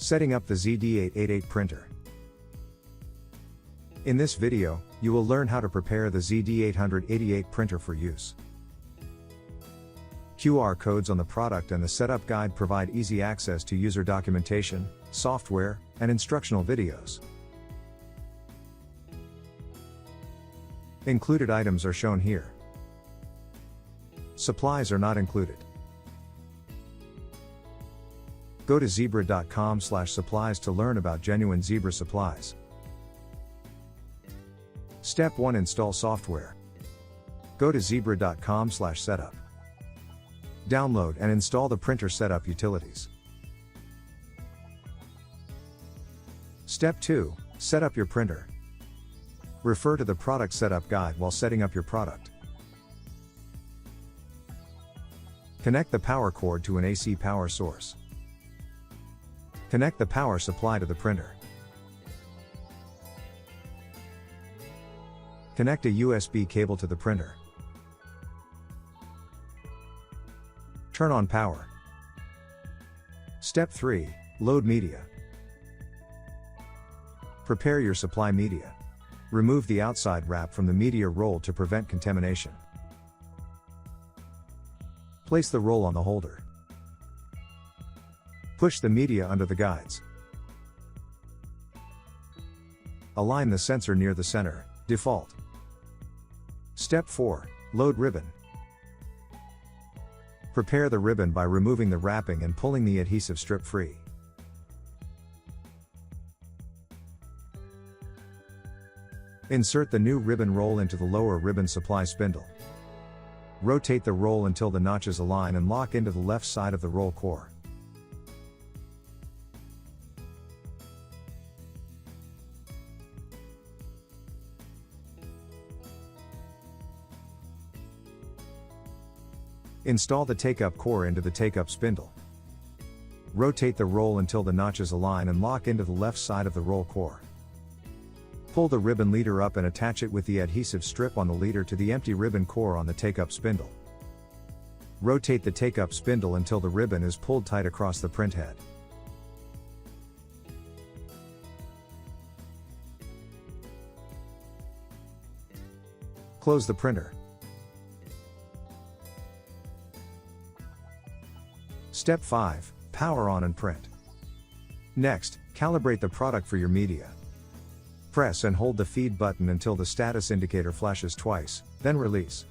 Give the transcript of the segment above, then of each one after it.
Setting up the ZD888 printer. In this video, you will learn how to prepare the ZD888 printer for use. QR codes on the product and the setup guide provide easy access to user documentation, software, and instructional videos. Included items are shown here. Supplies are not included. Go to zebra.com/supplies to learn about genuine Zebra supplies. Step 1. Install software. Go to zebra.com/setup. Download and install the printer setup utilities. Step 2. Set up your printer. Refer to the product setup guide while setting up your product. Connect the power cord to an AC power source. Connect the power supply to the printer. Connect a USB cable to the printer. Turn on power. Step 3. Load media. Prepare your supply media. Remove the outside wrap from the media roll to prevent contamination. Place the roll on the holder. Push the media under the guides. Align the sensor near the center, default. Step 4. Load ribbon. Prepare the ribbon by removing the wrapping and pulling the adhesive strip free. Insert the new ribbon roll into the lower ribbon supply spindle. Rotate the roll until the notches align and lock into the left side of the roll core. Install the take-up core into the take-up spindle. Rotate the roll until the notches align and lock into the left side of the roll core. Pull the ribbon leader up and attach it with the adhesive strip on the leader to the empty ribbon core on the take-up spindle. Rotate the take-up spindle until the ribbon is pulled tight across the print head. Close the printer. Step 5. Power on and print. Next, calibrate the product for your media. Press and hold the feed button until the status indicator flashes twice, then release.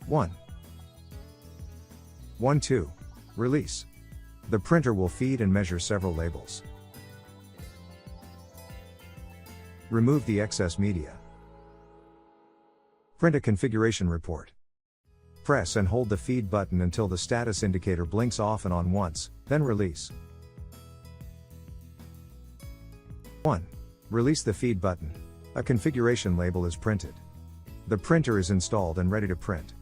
1. 1 2. Release. The printer will feed and measure several labels. Remove the excess media. Print a configuration report. Press and hold the feed button until the status indicator blinks off and on once, then release. 1. Release the feed button. A configuration label is printed. The printer is installed and ready to print.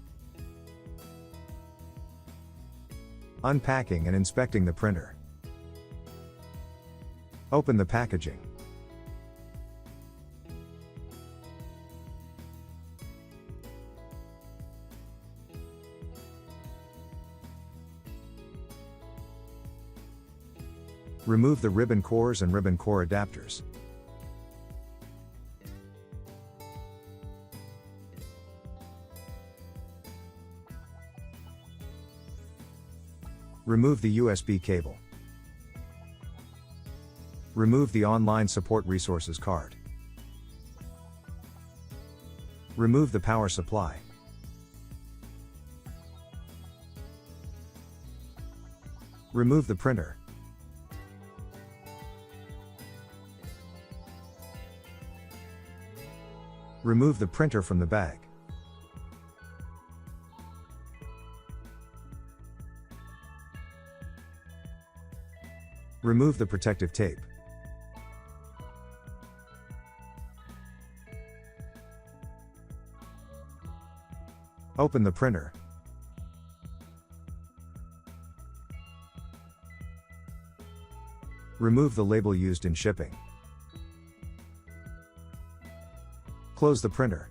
Unpacking and inspecting the printer. Open the packaging. Remove the ribbon cores and ribbon core adapters. Remove the USB cable. Remove the online support resources card. Remove the power supply. Remove the printer. Remove the printer from the bag. Remove the protective tape. Open the printer. Remove the label used in shipping. Close the printer.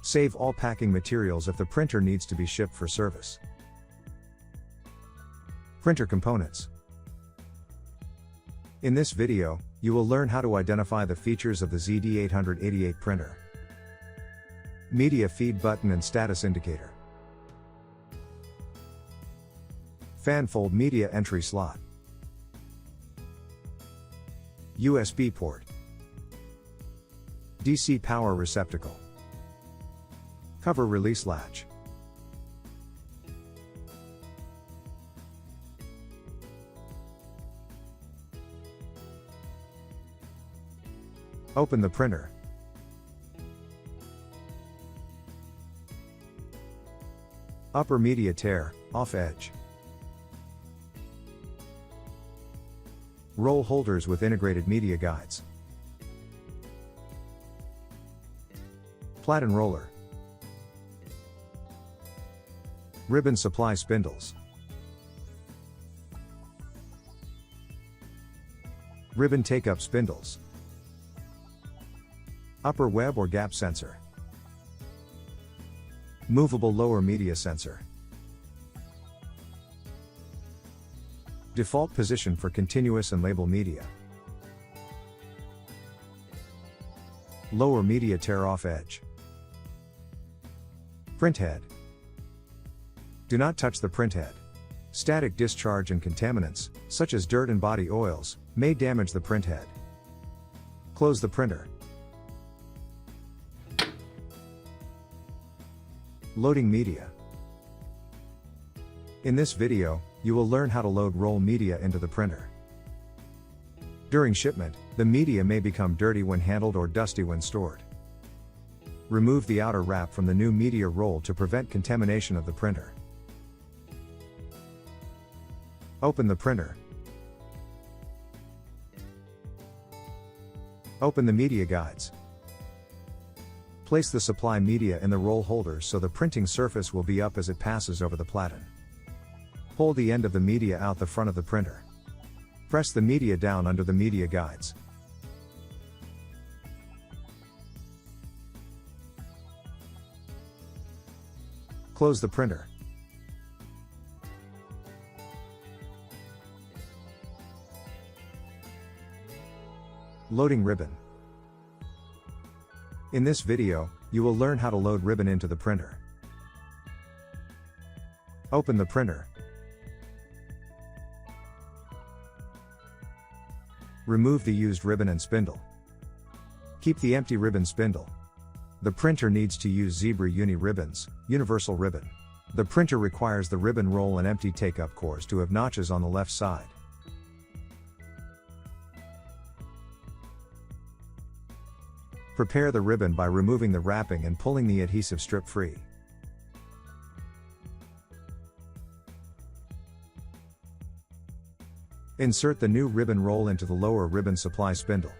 Save all packing materials if the printer needs to be shipped for service. Printer components. In this video, you will learn how to identify the features of the ZD888 printer. Media feed button and status indicator. Fan fold media entry slot. USB port. DC power receptacle. Cover release latch. Open the printer. Upper media tear, off edge. Roll holders with integrated media guides. Platen roller. Ribbon supply spindles. Ribbon take-up spindles. Upper web or gap sensor. Movable lower media sensor. Default position for continuous and label media. Lower media tear off edge. Print head. Do not touch the print head. Static discharge and contaminants, such as dirt and body oils, may damage the print head. Close the printer. Loading media. In this video, you will learn how to load roll media into the printer. During shipment, the media may become dirty when handled or dusty when stored. Remove the outer wrap from the new media roll to prevent contamination of the printer. Open the printer. Open the media guides. Place the supply media in the roll holders so the printing surface will be up as it passes over the platen. Pull the end of the media out the front of the printer. Press the media down under the media guides. Close the printer. Loading ribbon. In this video, you will learn how to load ribbon into the printer. Open the printer. Remove the used ribbon and spindle. Keep the empty ribbon spindle. The printer needs to use Zebra Uni ribbons, universal ribbon. The printer requires the ribbon roll and empty take-up cores to have notches on the left side. Prepare the ribbon by removing the wrapping and pulling the adhesive strip free. Insert the new ribbon roll into the lower ribbon supply spindle.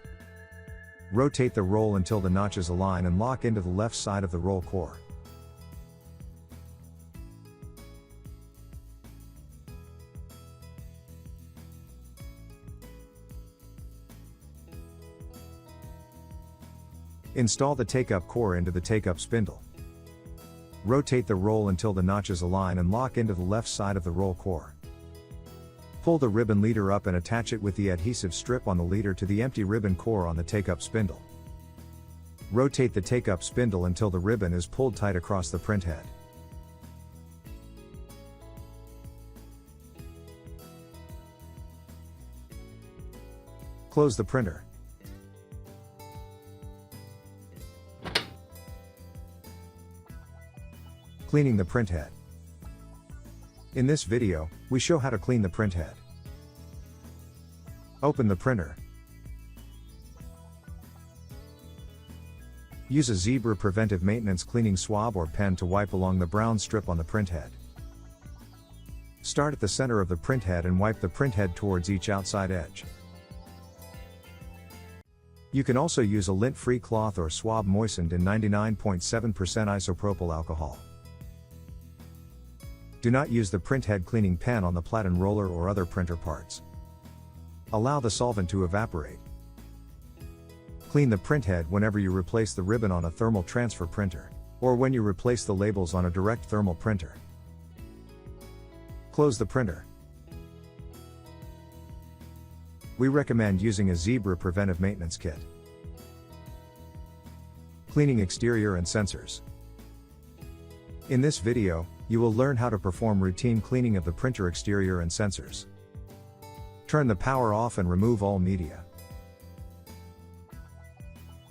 Rotate the roll until the notches align and lock into the left side of the roll core. Install the take-up core into the take-up spindle. Rotate the roll until the notches align and lock into the left side of the roll core. Pull the ribbon leader up and attach it with the adhesive strip on the leader to the empty ribbon core on the take-up spindle. Rotate the take-up spindle until the ribbon is pulled tight across the print head. Close the printer. Cleaning the print head. In this video, we show how to clean the print head. Open the printer. Use a Zebra preventive maintenance cleaning swab or pen to wipe along the brown strip on the print head. Start at the center of the print head and wipe the print head towards each outside edge. You can also use a lint-free cloth or swab moistened in 99.7% isopropyl alcohol. Do not use the print head cleaning pen on the platen roller or other printer parts. Allow the solvent to evaporate. Clean the print head whenever you replace the ribbon on a thermal transfer printer, or when you replace the labels on a direct thermal printer. Close the printer. We recommend using a Zebra preventive maintenance kit. Cleaning exterior and sensors. In this video, you will learn how to perform routine cleaning of the printer exterior and sensors. Turn the power off and remove all media.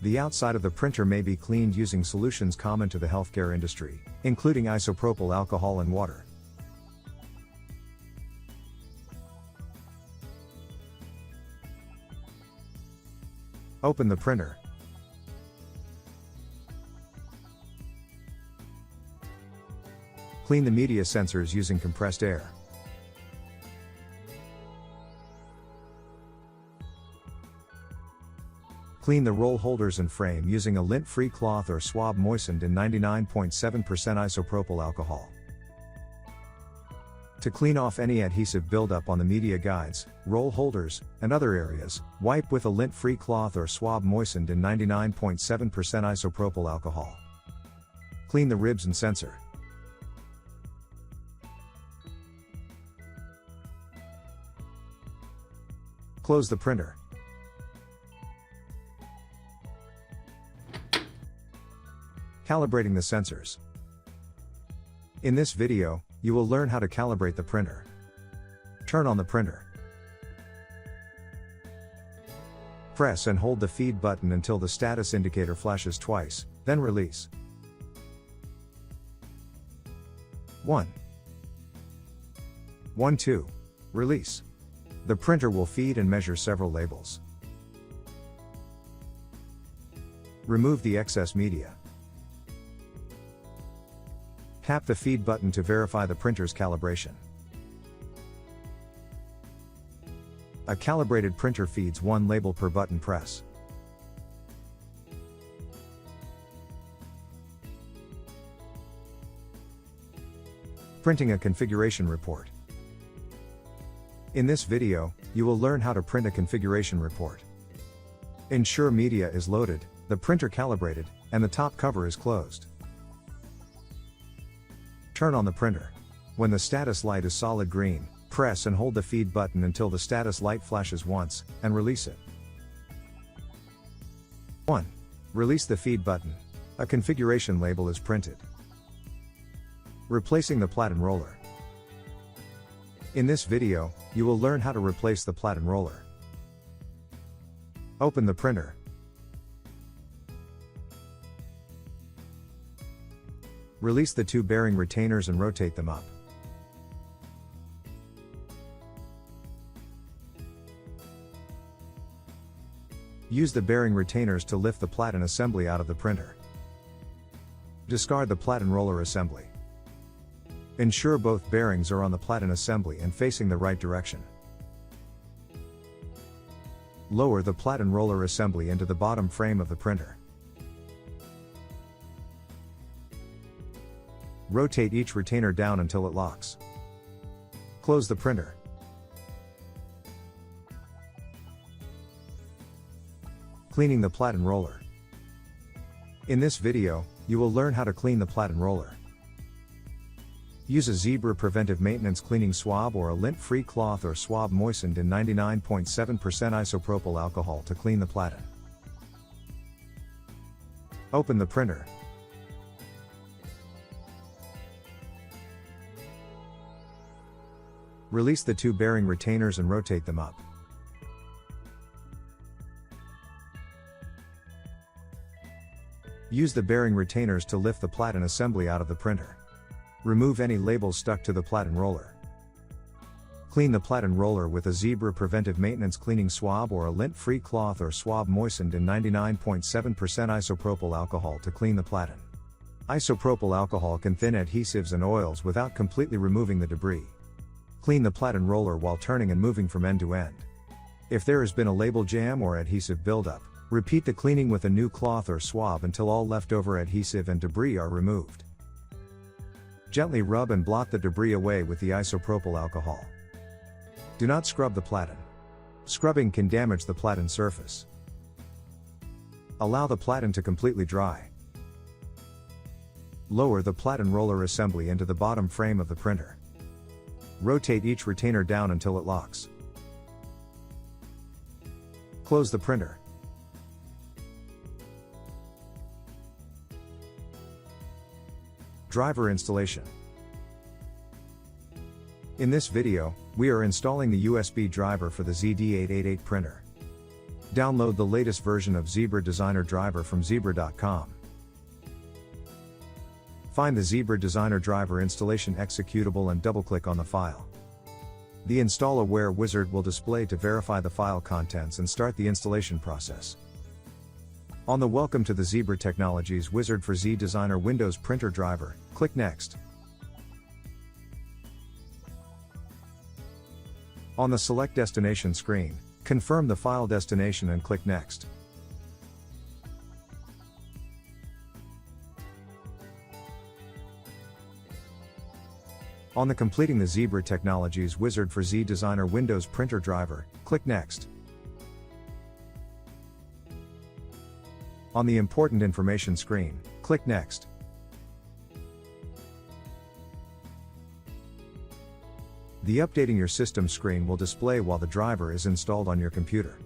The outside of the printer may be cleaned using solutions common to the healthcare industry, including isopropyl alcohol and water. Open the printer. Clean the media sensors using compressed air. Clean the roll holders and frame using a lint-free cloth or swab moistened in 99.7% isopropyl alcohol. To clean off any adhesive buildup on the media guides, roll holders, and other areas, wipe with a lint-free cloth or swab moistened in 99.7% isopropyl alcohol. Clean the ribs and sensor. Close the printer. Calibrating the sensors. In this video, you will learn how to calibrate the printer. Turn on the printer. Press and hold the feed button until the status indicator flashes twice, then release. 1. 1 2. Release. The printer will feed and measure several labels. Remove the excess media. Tap the feed button to verify the printer's calibration. A calibrated printer feeds one label per button press. Printing a configuration report. In this video, you will learn how to print a configuration report. Ensure media is loaded, the printer calibrated, and the top cover is closed. Turn on the printer. When the status light is solid green, press and hold the feed button until the status light flashes once, and release it. 1. Release the feed button. A configuration label is printed. Replacing the platen roller. In this video, you will learn how to replace the platen roller. Open the printer. Release the two bearing retainers and rotate them up. Use the bearing retainers to lift the platen assembly out of the printer. Discard the platen roller assembly. Ensure both bearings are on the platen assembly and facing the right direction. Lower the platen roller assembly into the bottom frame of the printer. Rotate each retainer down until it locks. Close the printer. Cleaning the platen roller. In this video, you will learn how to clean the platen roller. Use a Zebra preventive maintenance cleaning swab or a lint-free cloth or swab moistened in 99.7% isopropyl alcohol to clean the platen. Open the printer. Release the two bearing retainers and rotate them up. Use the bearing retainers to lift the platen assembly out of the printer. Remove any labels stuck to the platen roller. Clean the platen roller with a Zebra preventive maintenance cleaning swab or a lint-free cloth or swab moistened in 99.7% isopropyl alcohol to clean the platen. Isopropyl alcohol can thin adhesives and oils without completely removing the debris. Clean the platen roller while turning and moving from end to end. If there has been a label jam or adhesive buildup, repeat the cleaning with a new cloth or swab until all leftover adhesive and debris are removed. Gently rub and blot the debris away with the isopropyl alcohol. Do not scrub the platen. Scrubbing can damage the platen surface. Allow the platen to completely dry. Lower the platen roller assembly into the bottom frame of the printer. Rotate each retainer down until it locks. Close the printer. Driver installation. In this video, we are installing the USB driver for the ZD888 printer. Download the latest version of Zebra Designer driver from zebra.com. Find the Zebra Designer driver installation executable and double-click on the file. The Install Aware wizard will display to verify the file contents and start the installation process. On the Welcome to the Zebra Technologies wizard for Z Designer Windows printer driver, click Next. On the Select Destination screen, confirm the file destination and click Next. On the Completing the Zebra Technologies wizard for Z Designer Windows printer driver, click Next. On the Important Information screen, click Next. The Updating Your System screen will display while the driver is installed on your computer.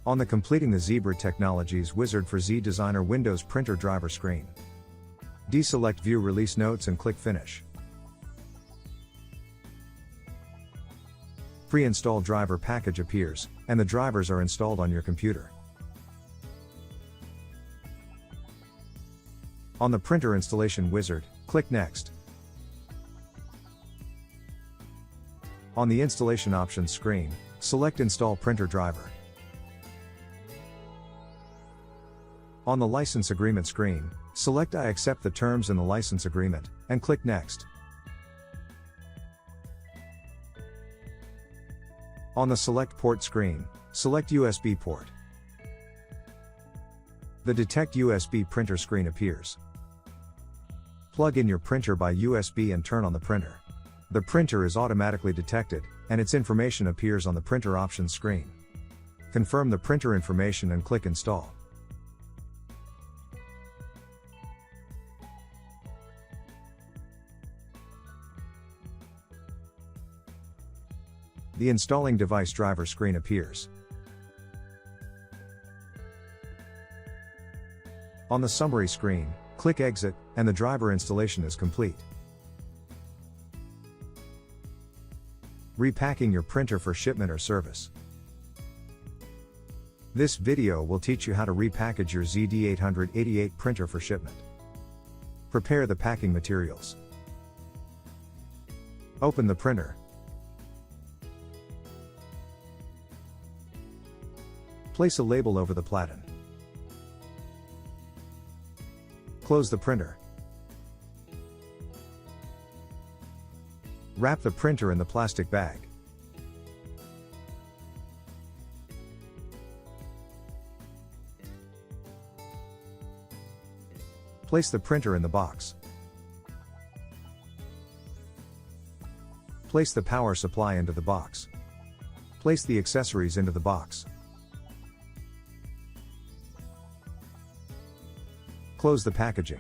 On the Completing the Zebra Technologies wizard for Z Designer Windows printer driver screen, deselect View Release Notes and click Finish. Pre-installed driver package appears, and the drivers are installed on your computer. On the Printer Installation wizard, click Next. On the Installation Options screen, select Install Printer Driver. On the License Agreement screen, select I accept the terms in the license agreement, and click Next. On the Select Port screen, select USB port. The Detect USB Printer screen appears. Plug in your printer by USB and turn on the printer. The printer is automatically detected, and its information appears on the Printer Options screen. Confirm the printer information and click Install. The Installing Device Driver screen appears. On the Summary screen, click Exit, and the driver installation is complete. Repacking your printer for shipment or service. This video will teach you how to repackage your ZD888 printer for shipment. Prepare the packing materials. Open the printer. Place a label over the platen. Close the printer. Wrap the printer in the plastic bag. Place the printer in the box. Place the power supply into the box. Place the accessories into the box. Close the packaging.